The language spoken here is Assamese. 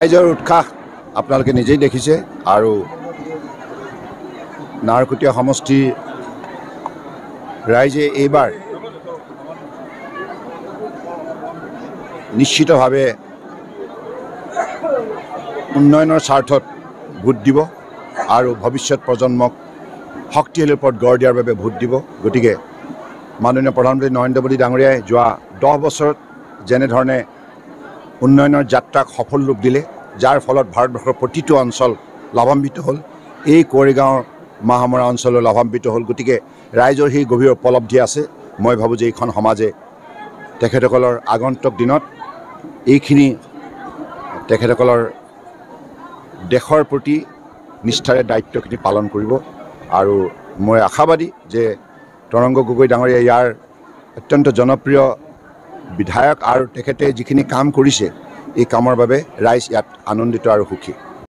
ৰাইজৰ উৎসাহ আপোনালোকে নিজেই দেখিছে আৰু নাৰকুটীয়া সমষ্টি ৰাইজে এইবাৰ নিশ্চিতভাৱে উন্নয়নৰ স্বাৰ্থত ভোট দিব আৰু ভৱিষ্যত প্ৰজন্মক শক্তিশালী ওপৰত গঢ় দিয়াৰ বাবে ভোট দিব। গতিকে মাননীয় প্ৰধানমন্ত্ৰী নৰেন্দ্ৰ মোদী ডাঙৰীয়াই যোৱা 10 বছৰত যেনেধৰণে উন্নয়নৰ যাত্ৰাক সফল ৰূপ দিলে, যাৰ ফলত ভাৰতবৰ্ষৰ প্ৰতিটো অঞ্চল লাভান্বিত হ'ল, এই কোঁৱৰীগাঁৱৰ মাহমৰা অঞ্চলো লাভান্বিত হ'ল। গতিকে ৰাইজৰ সেই গভীৰ উপলব্ধি আছে। মই ভাবোঁ যে এইখন সমাজে তেখেতসকলৰ আগন্তুক দিনত এইখিনি তেখেতসকলৰ দেশৰ প্ৰতি নিষ্ঠাৰে দায়িত্বখিনি পালন কৰিব আৰু মই আশাবাদী যে তৰংগ গগৈ ডাঙৰীয়া ইয়াৰ অত্যন্ত জনপ্ৰিয় বিধায়ক আৰু তেখেতে যিখিনি কাম কৰিছে এই কামৰ বাবে ৰাইজ ইয়াত আনন্দিত আৰু সুখী।